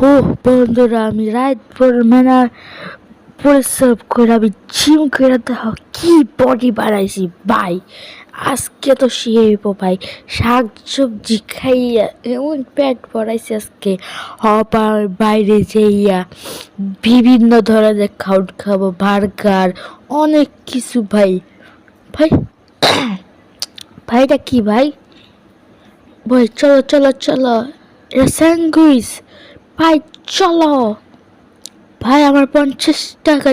ও বন্ধুরা, আমি রাত ভোর মানে পরিশ্রম করে আমি জিম করে দেখো কি বডি বানাইছি ভাই। আজকে তো শেপ ভাই, শাক সবজি খাইয়া এমন পেট ভরাইছি আজকে। আবার বাইরে যাইয়া বিভিন্ন ধরনের খাউট খাবো, বার্গার, অনেক কিছু ভাই। ভাই ভাইটা কি ভাই? ভাই চলো চলো চলো, এটা স্যান্ডউইচ ভাই, চলো ভাই। আমার 50 টাকা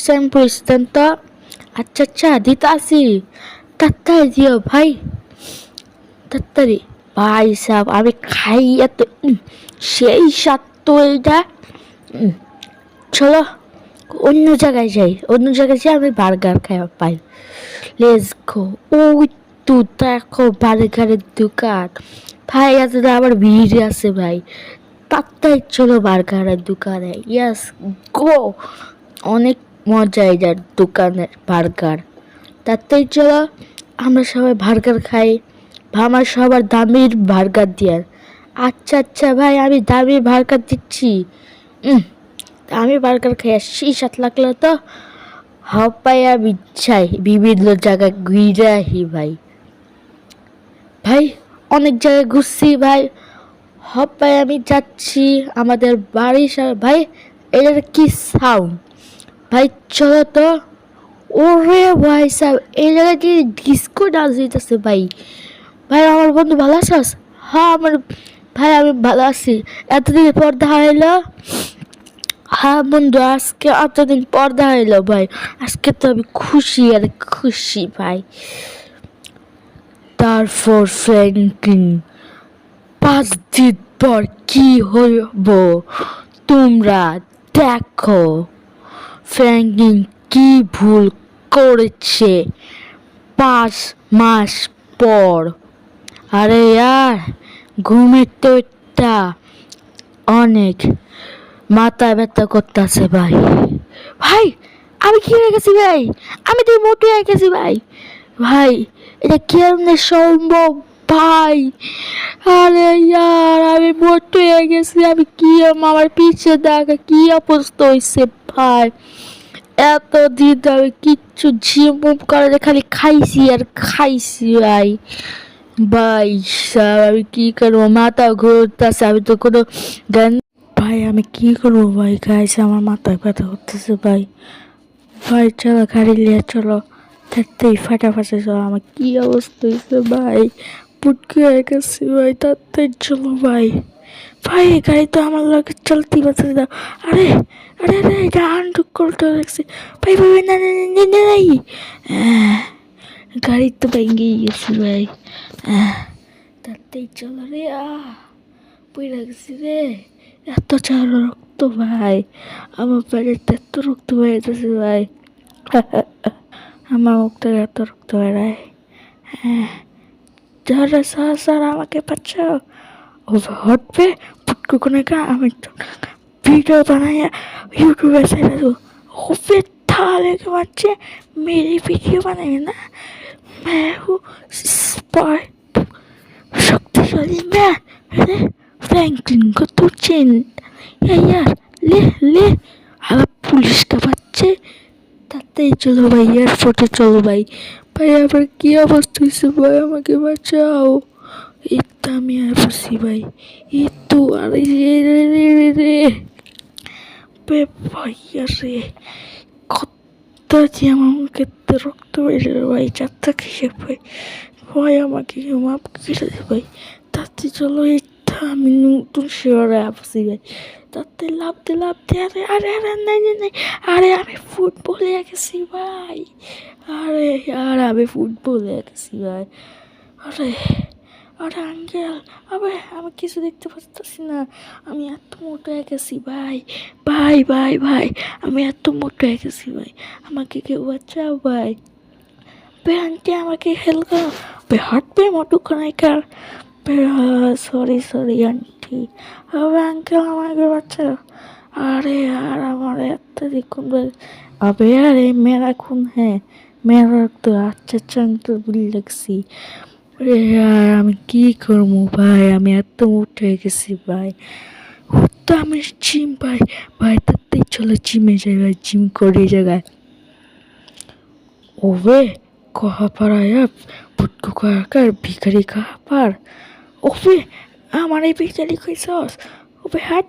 স্যান্ডউইচ দেন তো। আচ্ছা আচ্ছা, দিতে আসি, তাড়াতাড়ি দিও ভাই, তাড়াতাড়ি। ভাই সাহেব আমি খাই এত সেই স্বাদ তো এইটা। চলো অন্য জায়গায় যাই, অন্য জায়গায় যাই, আমি বার্গার খাই পাই। Let's go. ওই তো দেখো বার্গারের দোকান ভাই, এত আবার ভিড় আছে ভাই। তাড়াতাড়ি চলো বার্গারের দোকানে, ইয়াস গো। অনেক মজা এটার দোকানের বার্গার। তাড়াতাড়ি চলো, আমরা সবাই বার্গার খাই। আমার সবার দামির বার্গার দিয়ে। আচ্ছা আচ্ছা ভাই, আমি দামি বার্গার দিচ্ছি। আমি বার্গার খাই আসছি, 7 লাগলো তো হপাই আমি চাই বিভিন্ন জায়গায় ঘুরে আহি ভাই। ভাই অনেক জায়গায় ঘুরছি ভাই, হপাই আমি যাচ্ছি আমাদের বাড়ির ভাই। এটার কি সাউন্ড ভাই? চলো তো। ওরে ভাই সাহেব, এই জায়গায় কি ডিস্কো ডান্স হইতেছে ভাই। ভাই আমার বন্ধু ভালো আছিস? হ্যাঁ আমার ভাই, আমি ভালো আছি। এতদিন পর দেখা হইলো। হ্যাঁ বন্ধু, আজকে এতদিন পর দেখা হইলো ভাই। আজকে তো আমি খুশি আর খুশি ভাই। তারপর ফ্র্যাঙ্কলিন, 5 দিন পর কি হইব তোমরা দেখো। ফ্র্যাঙ্কলিন কি ভুল করেছে 5 মাস পর। আরে ইয়ার, ঘুমের তো একটা অনেক মাথা ব্যথা করতেছে ভাই। ভাই আমি কি হয়ে গেছি ভাই? আমি তো মোটে হয়ে গেছি ভাই। ভাই এটা কেমনে সম্ভব ভাই? আরে ইয়ার, আমি মোটে হয়ে গেছি। আমি কি আমার পিছে দেখা কি অবস্থা হয়েছে ভাই। এতদিন আমি কিচ্ছু ঝিম করে খালি খাইছি আর খাইছি ভাই। ভাই সাহেব আমি কি করবো, মাথা ঘুরতেছে, আমি তো কোনো গান। ভাই আমি কি করবো ভাই, গাইছে আমার মাথায় ব্যথা করতেছে ভাই। ভাই চলো গাড়ি নিয়ে চলো, তাড়াতাড়ি ফাটাফাটি চলো। আমার কি অবস্থা হয়েছে ভাই, পুটকি হয়ে গেছি ভাই। তাড়াতাড়ি চলো ভাই। ভাই গাড়ি তো আমার লগে চলতে পারছে না। আরে আরে আরে, এটা আনটুক করতে লাগছে ভাই। ভাই ভাই, না না না না না, নাই গাড়ি তো ভেঙেই গেছি ভাই। তাড়াতাড়ি চলো রে, পড়ে গেছি রে। এত চার রক্ত ভাই, আমার পেটের এত রক্ত হয়ে যাচ্ছে ভাই। আমার মুখ থেকে এত রক্ত বেড়ায়। যারা স্যার আমাকে বাঁচাও। ও হটবে পুটকু কোনে কা, আমি ভিডিও বানাইয়া ইউটিউবে ছেড়ে দেবো। হবে তাহলে के बच्चे मेरी वीडियो बनाए ना, मैं हूँ स्पाई शक्तिशाली मैं। अरे फ्रैंकलिन को तो चेन यार, ले ले। अब पुलिस के बच्चे, তাড়াতাড়ি চলো ভাই, এয়ারপোর্টে চলো ভাই। ভাই আবার কি অবস্থা হয়েছে ভাই, আমাকে বাঁচাও। এই তো আমি আর বসি ভাই, এই তো। আরে রে রে রে রে রে ভাই, আরে কত যে আমার মুখে রক্ত বেড়ে ভাই, 4টা কিসে ভাই। ভাই আমাকে মাপ কেটে দে ভাই। তাতে চলো, এই তো আমি নতুন শিওরে আসছি ভাই। তাতে লাভ দে। আরে আরে আরে নাই নাই নাই, আরে আমি ফুটবলে গেছি ভাই। আরে আর আমি ফুটবলে গেছি ভাই। আরে আরে আঙ্কেল, আবে আমি কিছু দেখতে পাচ্ছি না। আমি এত মোটা হয়ে গেছি ভাই। ভাই ভাই ভাই, আমি এত মোটা হয়ে গেছি ভাই, আমাকে কেউ বাঁচাও ভাই। বে আন্টি আমাকে হেল্প করো। বে হাঁটবে মোটুখানাইকার। Sorry sorry aunty. আবে আঙ্কেল আমাকে বাঁচাও। अरे यार हमारे देखो अबे यार ये मेरा खून है, मेरा तो अच्छा अच्छा अंकल बुरी लगसी। আরে यार আমি কি করবো ভাই, আমি এত মোটা হয়ে গেছি ভাই। তো আমি জিম ভাই, ভাই তাতেই চলো জিমে যাই ভাই, জিম করে জায়গায়। ওবে कहाँ पर आया पुटकू का आकर भिखारी कहाँ पर? ওবে আমার এই भिखारी কইছস? ওবে হাট,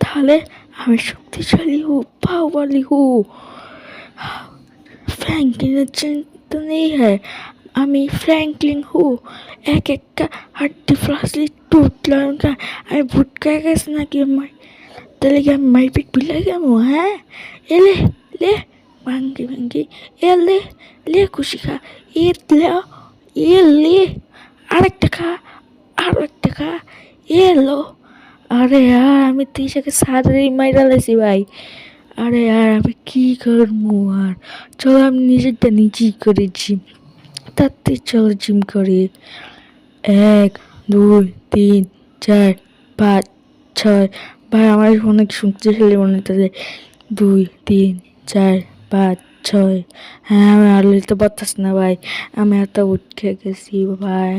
তাহলে আমি শক্তিশালী हूँ, पावरली हूँ। फ्रैंकलिन चिंता नहीं है, আমি ফ্র্যাঙ্কলিন হু। এক একটা হাড্ডি ফ্লাসলি টুটলাম কা, আমি ভুটকা গেছি নাকি মাই, তাহলে কি আমি মাইপিট বিলাই গেমো? হ্যাঁ এলে লে ভাঙ্গি ভাঙ্গি, এ লে লে খুশি খা, এ লে এ লে, আরেকটা খা, আরো একটা খা, এলো। আরে আর আমি তো ইসাকে সারাই মাইরা লাইছি ভাই। আরে আর আমি কি করবো আর, চলো আমি নিজেরটা নিজেই করেছি, তাতে চলো জিম করি। 1 2 3 4 5 6, ভাই আমার অনেক শক্তিশালী মনে হচ্ছে। 2 3 4 5 6, হ্যাঁ আমি আর লইতে পারতাস না ভাই, আমি এত উঠে গেছি ভাই।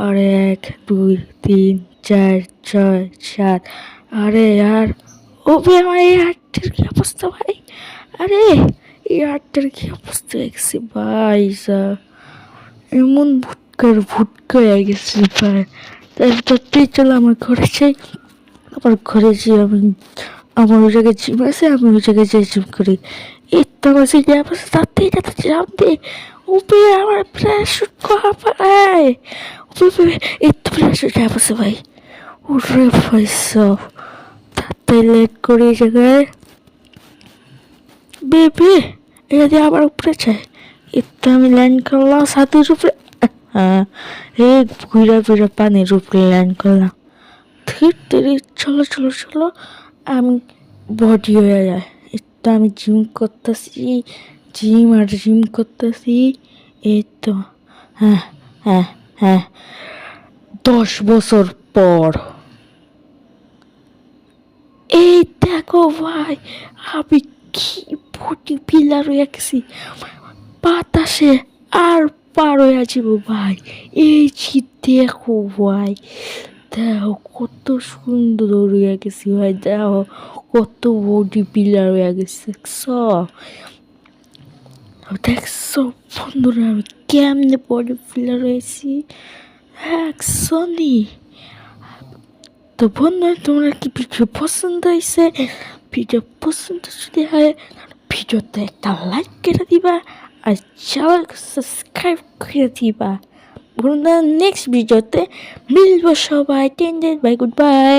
আরে 1 2 3 4 6 7, আরে আর ও ভাই আমার এই হাতটার কি অবস্থা ভাই? আরে এই হাতটার কি অবস্থা দেখছি ভাই, এমন ভুটকা হয়ে গেছে ভাই। তারপর চলো আমার ঘরে যাই, আবার ঘরে যাই আমি, আমার ওই জায়গায় জিম আছে, আমি ওই জায়গায় যাই জিম করি। এই তো আমার সেই ল্যাব আছে, তাতেই যাতে জাম দে। উপরে আমার প্যারাশুট করা পায়, উপরে এই তো প্যারাশুট ল্যাব আছে ভাই। উঠে পয়সা তাতে লেট করে এই জায়গায় বেবি, এটা দিয়ে আবার উপরে চাই। একটু আমি ল্যান্ড করলাম ছাদের উপরে, হ্যাঁ এই ঘুরা ফিরা পানির উপরে ল্যান্ড করলাম। ধীর ধীরে চলো চলো চলো, আমি বডি হয়ে যায়। একটু আমি জিম করতেছি, জিম আর জিম করতেছি। এই তো হ্যাঁ হ্যাঁ হ্যাঁ, 10 বছর পর এই দেখো ভাই, আমি কি বডি পিলার হয়ে গেছি বাতাসে, আর পার হয়ে যাবো ভাই। এই যে দেখো ভাই, দেখো কত সুন্দর হয়ে গেছি ভাই, দেখো কত বডি পিলার হয়ে গেছে, দেখছো বন্ধুরা আমি কেমনে বডি পিলার হয়েছি, দেখছো নি? তো বন্ধুরা তোমরা কি ভিডিও পছন্দ হয়েছে? ভিডিও পছন্দ যদি হয় ভিডিওতে একটা লাইক করে দিবা, আর চ্যানেলকে সাবস্ক্রাইব করে দিবা। বন্ধুরা নেক্সট ভিডিওতে মিলবো সবাই, টেন্ডেড বাই, গুড বাই।